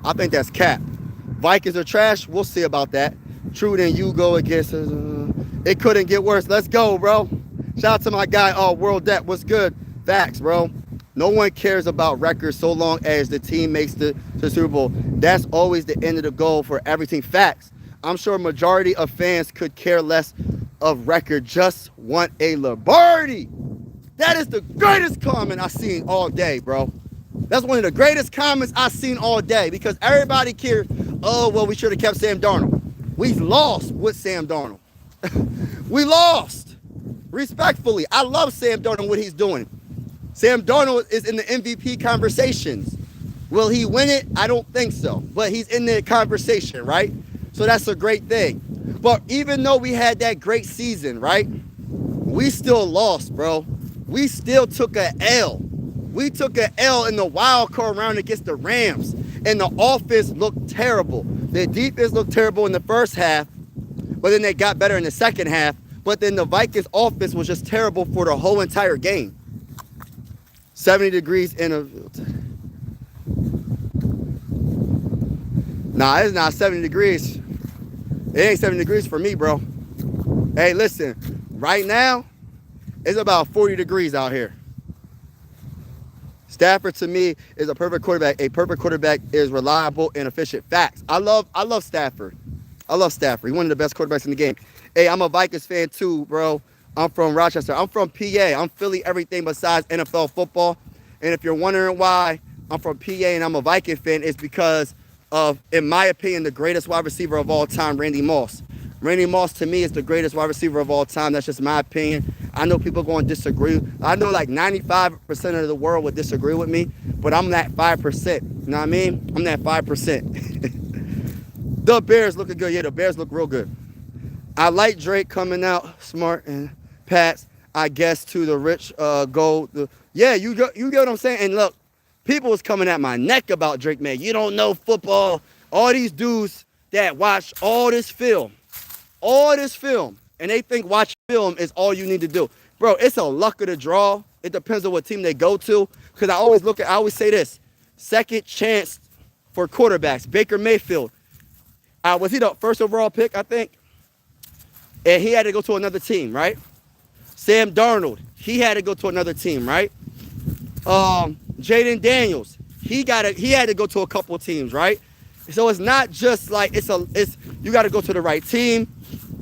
I think that's cap. Vikings are trash. We'll see about that. True, then you go against it couldn't get worse. Let's go, bro. Shout out to my guy, World Debt. What's good? Facts, bro. No one cares about records so long as the team makes the Super Bowl. That's always the end of the goal for every team. Facts. I'm sure a majority of fans could care less of record, just want a Lombardi. That is the greatest comment I've seen all day, bro. That's one of the greatest comments I've seen all day, because everybody cares, oh, well, we should have kept Sam Darnold. We lost with Sam Darnold. We lost. Respectfully, I love Sam Darnold, what he's doing. Sam Darnold is in the MVP conversations. Will he win it? I don't think so. But he's in the conversation, right? So that's a great thing. But even though we had that great season, right? We still lost, bro. We still took a L. We took an L in the wild card round against the Rams. And the offense looked terrible. The defense looked terrible in the first half. But then they got better in the second half. but then the Vikings offense was just terrible for the whole entire game. 70 degrees in a... Nah, it's not 70 degrees. It ain't 70 degrees for me, bro. Hey, listen, right now, it's about 40 degrees out here. Stafford, to me, is a perfect quarterback. A perfect quarterback is reliable and efficient. Facts. I love Stafford. I love Stafford. He's one of the best quarterbacks in the game. Hey, I'm a Vikings fan too, bro. I'm from Rochester. I'm from PA. I'm Philly, everything besides NFL football. And if you're wondering why I'm from PA and I'm a Viking fan, it's because of, in my opinion, the greatest wide receiver of all time, Randy Moss. Randy Moss, to me, is the greatest wide receiver of all time. That's just my opinion. I know people going to disagree. I know like 95% of the world would disagree with me, but I'm that 5%. You know what I mean? I'm that 5%. The Bears looking good. Yeah, the Bears look real good. I like Drake coming out smart and Pats, I guess, to the rich go. Yeah, you get what I'm saying? And look, people was coming at my neck about Drake, man. You don't know football. All these dudes that watch all this film, and they think watch film is all you need to do. Bro, it's a luck of the draw. It depends on what team they go to. Because I always say this, second chance for quarterbacks. Baker Mayfield, was he the first overall pick, I think? And he had to go to another team, right? Sam Darnold, he had to go to another team, right? Jaden Daniels, he had to go to a couple of teams, right? So it's not just like you got to go to the right team,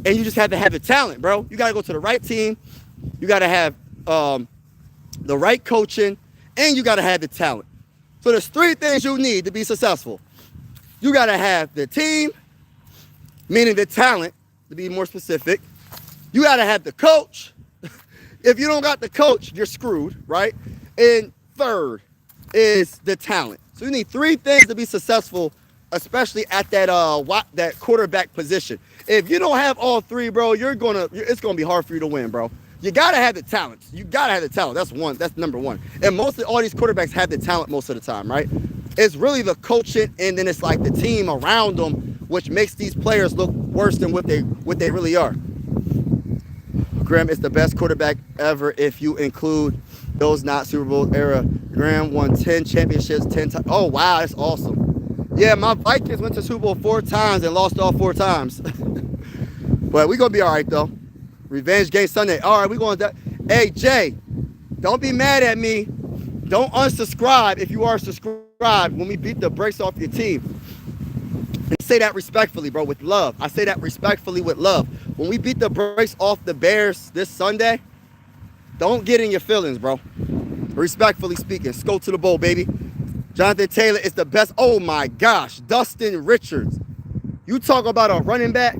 and you just have to have the talent, bro. You got to go to the right team. You got to have the right coaching, and you got to have the talent. So there's three things you need to be successful. You got to have the team, meaning the talent, to be more specific. You got to have the coach. If you don't got the coach, you're screwed, right? And third is the talent. So you need three things to be successful, especially at that quarterback position. If you don't have all three, bro, it's gonna be hard for you to win, bro. You gotta have the talent. You gotta have the talent. That's number one. And mostly all these quarterbacks have the talent most of the time, right? It's really the coaching, and then it's like the team around them, which makes these players look worse than what they really are. Graham is the best quarterback ever if you include those not Super Bowl era. Graham won 10 championships 10 times. Oh, wow, that's awesome. Yeah, my Vikings went to Super Bowl 4 times and lost all 4 times. But we're going to be all right, though. Revenge game Sunday. All right, we're going to... Hey, Jay, don't be mad at me. Don't unsubscribe if you are subscribed when we beat the brakes off your team. I say that respectfully, bro, with love. I say that respectfully with love. When we beat the brakes off the Bears this Sunday, don't get in your feelings, bro. Respectfully speaking, let's go to the bowl, baby. Jonathan Taylor is the best. Oh, my gosh. Dustin Richards. You talk about a running back.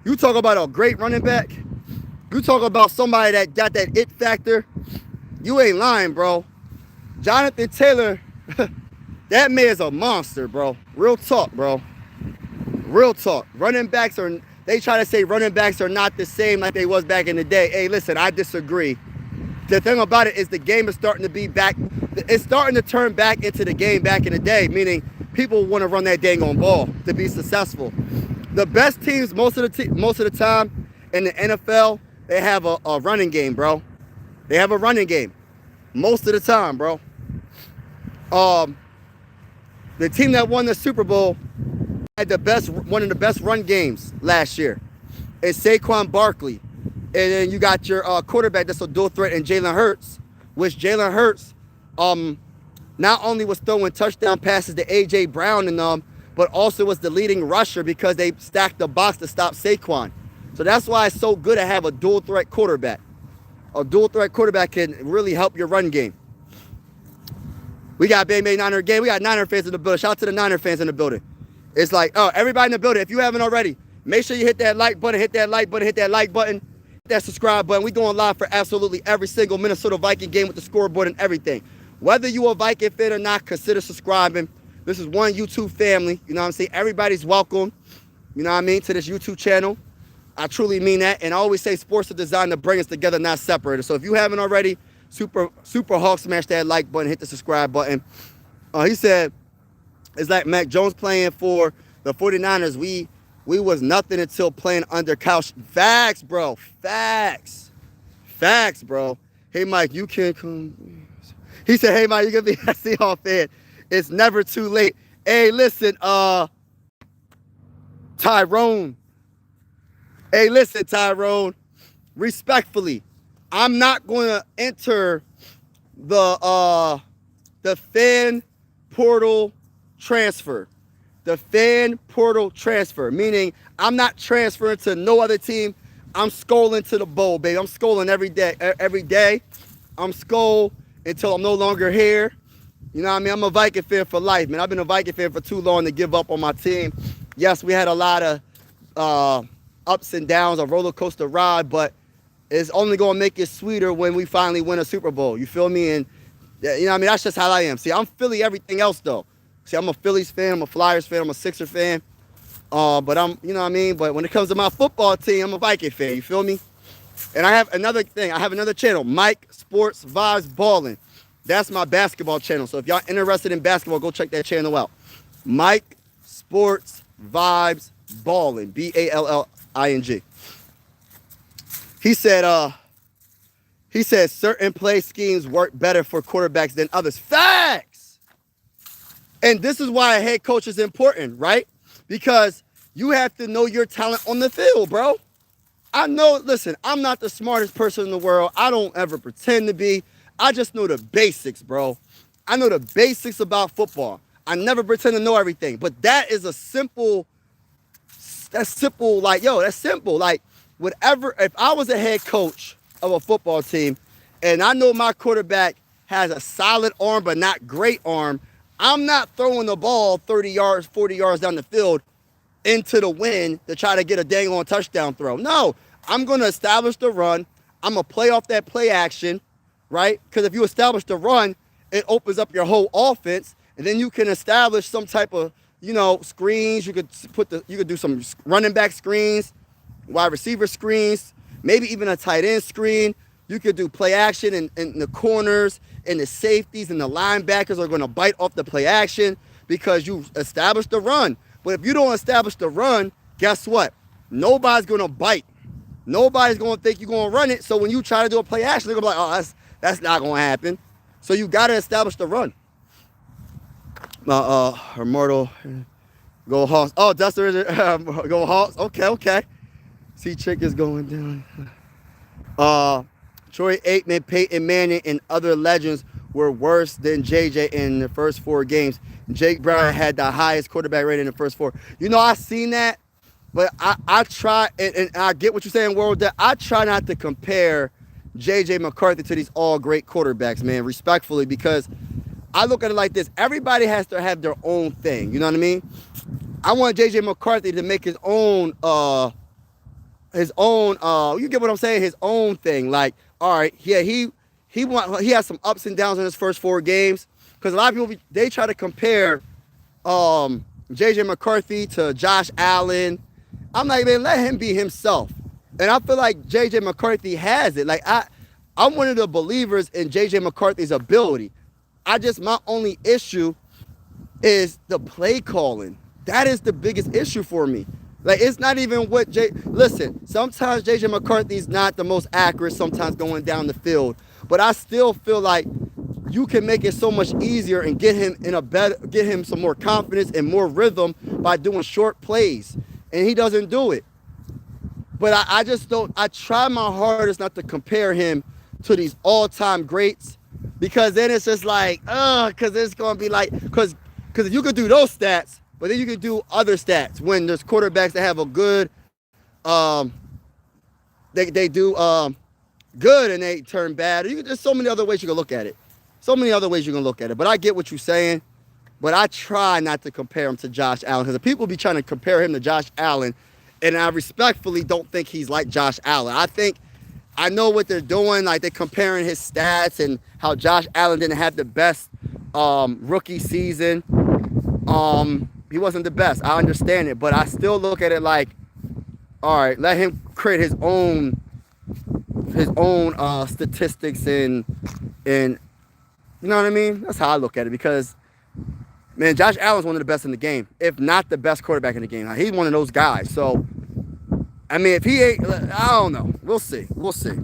You talk about a great running back. You talk about somebody that got that it factor. You ain't lying, bro. Jonathan Taylor, that man is a monster, bro. Real talk, bro. Real talk. They try to say running backs are not the same like they was back in the day. Hey, listen, I disagree. The thing about it is the game is starting to be back. It's starting to turn back into the game back in the day, meaning people want to run that dang on ball to be successful. The best teams most of the time in the NFL, they have a running game, bro. They have a running game most of the time, bro. The team that won the Super Bowl had one of the best run games last year. It's Saquon Barkley. And then you got your quarterback that's a dual threat in Jalen Hurts, which Jalen Hurts not only was throwing touchdown passes to A.J. Brown and them, but also was the leading rusher because they stacked the box to stop Saquon. So that's why it's so good to have a dual threat quarterback. A dual threat quarterback can really help your run game. We got Bay May Niner game. We got Niner fans in the building. Shout out to the Niner fans in the building. It's like, oh, everybody in the building, if you haven't already, make sure you hit that like button, hit that like button, hit that like button, hit that subscribe button. We going live for absolutely every single Minnesota Viking game with the scoreboard and everything. Whether you a Viking fan or not, consider subscribing. This is one YouTube family. You know what I'm saying? Everybody's welcome, you know what I mean, to this YouTube channel. I truly mean that. And I always say sports are designed to bring us together, not separate us. So if you haven't already, Super Hawk, smash that like button, hit the subscribe button. He said, it's like Mac Jones playing for the 49ers. We We was nothing until playing under Couch. Facts, bro. Facts. Facts, bro. Hey, Mike, you can come. He said, hey, Mike, you can be a Seahawks fan. It's never too late. Hey, listen, Tyrone. Hey, listen, Tyrone. Respectfully, I'm not going to enter the fan portal transfer. The fan portal transfer, meaning I'm not transferring to no other team. I'm scoling to the bowl, baby. I'm scoling every day. Every day, I'm skull until I'm no longer here. You know what I mean? I'm a Viking fan for life, man. I've been a Viking fan for too long to give up on my team. Yes, we had a lot of ups and downs, a roller coaster ride, but it's only going to make it sweeter when we finally win a Super Bowl. You feel me? And, you know what I mean? That's just how I am. See, I'm Philly everything else, though. See, I'm a Phillies fan. I'm a Flyers fan. I'm a Sixer fan. But I'm, you know what I mean? But when it comes to my football team, I'm a Viking fan. You feel me? And I have another thing. I have another channel, Mike Sports Vibes Ballin'. That's my basketball channel. So if y'all interested in basketball, go check that channel out. Mike Sports Vibes Ballin'. Ballling. He said certain play schemes work better for quarterbacks than others. Facts! And this is why a head coach is important, right? Because you have to know your talent on the field, bro. I know, listen, I'm not the smartest person in the world. I don't ever pretend to be. I just know the basics, bro. I know the basics about football. I never pretend to know everything. But that is a simple, that's simple, like, yo, that's simple. Like, whatever, if I was a head coach of a football team and I know my quarterback has a solid arm but not great arm, I'm not throwing the ball 30 yards, 40 yards down the field into the wind to try to get a dang on touchdown throw. No, I'm going to establish the run. I'm going to play off that play action, right? Because if you establish the run, it opens up your whole offense, and then you can establish some type of, you know, screens. You could do some running back screens, wide receiver screens, maybe even a tight end screen. You could do play action in the corners, and the safeties and the linebackers are going to bite off the play action because you established the run. But if you don't establish the run, guess what? Nobody's going to bite. Nobody's going to think you're going to run it. So when you try to do a play action, they're going to be like, oh, that's not going to happen. So you got to establish the run. Immortal, go Hawks. Oh, Duster, go Hawks. Okay. See, Chick is going down. Troy Aikman, Peyton Manning, and other legends were worse than JJ in the first 4 games. Jake Brown had the highest quarterback rating in the first 4. You know, I seen that, but I try, and I get what you're saying, World, that I try not to compare JJ McCarthy to these all great quarterbacks, man, respectfully, because I look at it like this. Everybody has to have their own thing. You know what I mean? I want JJ McCarthy to make his own, you get what I'm saying? His own thing. Like, all right, yeah, he has some ups and downs in his first 4 games. Because a lot of people, they try to compare JJ McCarthy to Josh Allen. I'm like, man, let him be himself. And I feel like JJ McCarthy has it. Like, I'm one of the believers in JJ McCarthy's ability. My only issue is the play calling. That is the biggest issue for me. Like, it's not even listen, sometimes JJ McCarthy's not the most accurate, sometimes going down the field. But I still feel like you can make it so much easier and get him some more confidence and more rhythm by doing short plays. And he doesn't do it. But I try my hardest not to compare him to these all-time greats, because then it's just like, because it's going to be like, because if you could do those stats, but then you can do other stats when there's quarterbacks that have a good, they do good and they turn bad. There's so many other ways you can look at it. But I get what you're saying. But I try not to compare him to Josh Allen, because the people be trying to compare him to Josh Allen, and I respectfully don't think he's like Josh Allen. I know what they're doing. Like, they're comparing his stats and how Josh Allen didn't have the best rookie season. He wasn't the best. I understand it, but I still look at it like, all right, let him create his own statistics and you know what I mean? That's how I look at it, because Man, Josh Allen's one of the best in the game, if not the best quarterback in the game. Now, he's one of those guys. So, I mean, if he ain't, I don't know. We'll see. We'll see.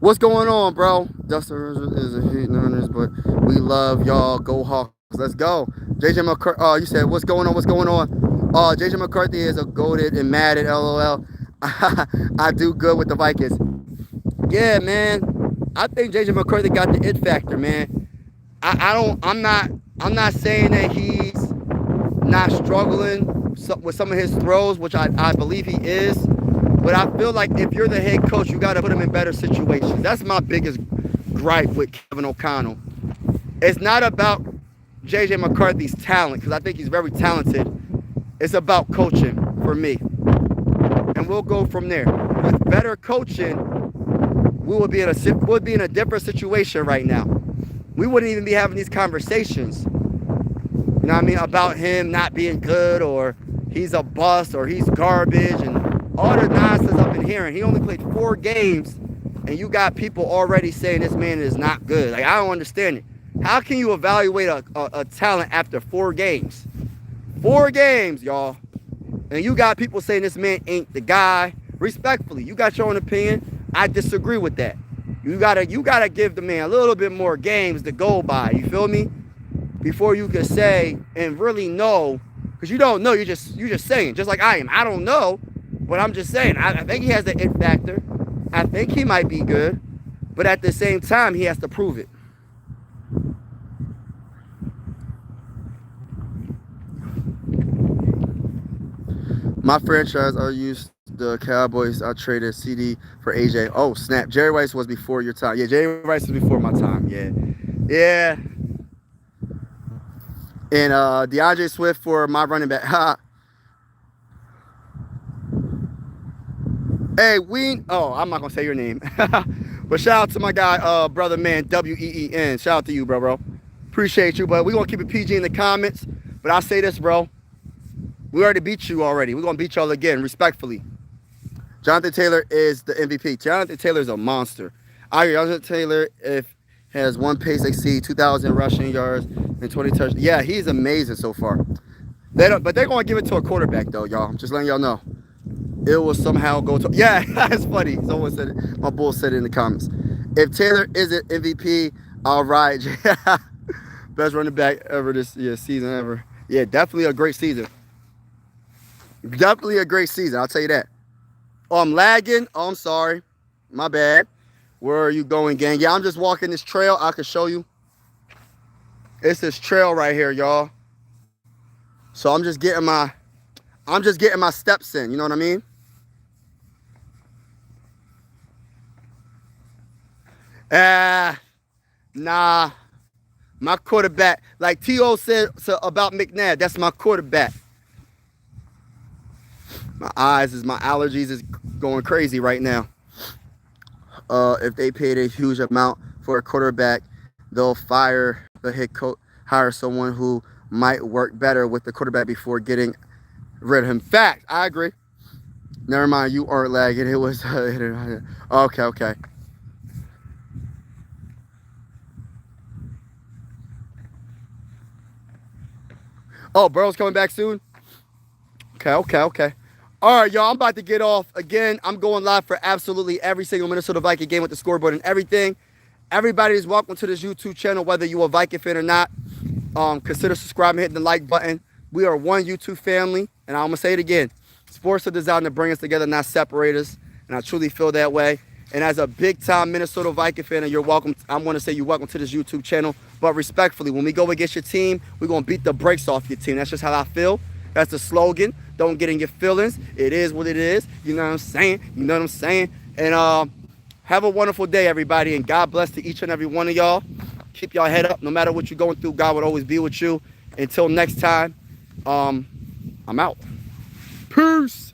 What's going on, bro? Dustin is a hate numbers, but we love y'all. Go Hawks. Let's go. JJ McCarthy. You said, what's going on? What's going on? JJ McCarthy is a goated and mad at LOL. I do good with the Vikings. Yeah, man. I think JJ McCarthy got the it factor, man. I'm not saying that he's not struggling with some of his throws, which I believe he is. But I feel like if you're the head coach, you got to put him in better situations. That's my biggest gripe with Kevin O'Connell. It's not about JJ McCarthy's talent, because I think he's very talented. It's about coaching for me. And we'll go from there. With better coaching, we would be in a different situation right now. We wouldn't even be having these conversations. You know what I mean? About him not being good, or he's a bust, or he's garbage, and all the nonsense I've been hearing. He only played 4 games, and you got people already saying this man is not good. Like, I don't understand it. How can you evaluate a talent after 4 games? 4 games, y'all. And you got people saying this man ain't the guy. Respectfully, you got your own opinion. I disagree with that. You gotta give the man a little bit more games to go by. You feel me? Before you can say and really know, because you don't know. You're just saying, just like I am. I don't know, but I'm just saying. I think he has the it factor. I think he might be good, but at the same time, he has to prove it. My franchise, I used the Cowboys. I traded CD for AJ. Oh, snap. Jerry Rice was before your time. Yeah, Jerry Rice was before my time. Yeah. Yeah. And DeAndre Swift for my running back. Hey, I'm not going to say your name. But shout out to my guy, brother man, WEEN. Shout out to you, bro. Appreciate you, but we're going to keep it PG in the comments. But I'll say this, bro. We already beat you already. We're going to beat y'all again, respectfully. Jonathan Taylor is the MVP. Jonathan Taylor is a monster. I agree. Jonathan Taylor, if has one pace exceed 2,000 rushing yards and 20 touchdowns. Yeah, he's amazing so far. But they're going to give it to a quarterback, though, y'all. I'm just letting y'all know. It will somehow go to... Yeah, that's funny. Someone said it. My bull said it in the comments. If Taylor isn't MVP, all right. Best running back ever this season ever. Yeah, definitely a great season. Definitely a great season. I'll tell you that. Oh, I'm lagging. Oh, I'm sorry. My bad. Where are you going, gang? Yeah, I'm just walking this trail. I can show you. It's this trail right here, y'all. So I'm just getting my steps in. You know what I mean? Nah. My quarterback, like T.O. said about McNabb, that's my quarterback. My allergies is going crazy right now. If they paid a huge amount for a quarterback, they'll fire the head coach, hire someone who might work better with the quarterback before getting rid of him. Fact, I agree. Never mind, you aren't lagging. It was okay. Oh, Burrow's coming back soon? Okay. All right, y'all, I'm about to get off. Again, I'm going live for absolutely every single Minnesota Viking game with the scoreboard and everything. Everybody is welcome to this YouTube channel, whether you're a Viking fan or not. Consider subscribing, hitting the like button. We are one YouTube family, and I'm going to say it again. Sports are designed to bring us together, not separate us, and I truly feel that way. And as a big-time Minnesota Viking fan, and you're welcome, I'm going to say you're welcome to this YouTube channel. But respectfully, when we go against your team, we're going to beat the brakes off your team. That's just how I feel. That's the slogan. Don't get in your feelings. It is what it is. You know what I'm saying? And have a wonderful day, everybody. And God bless to each and every one of y'all. Keep y'all head up. No matter what you're going through, God would always be with you. Until next time, I'm out. Peace.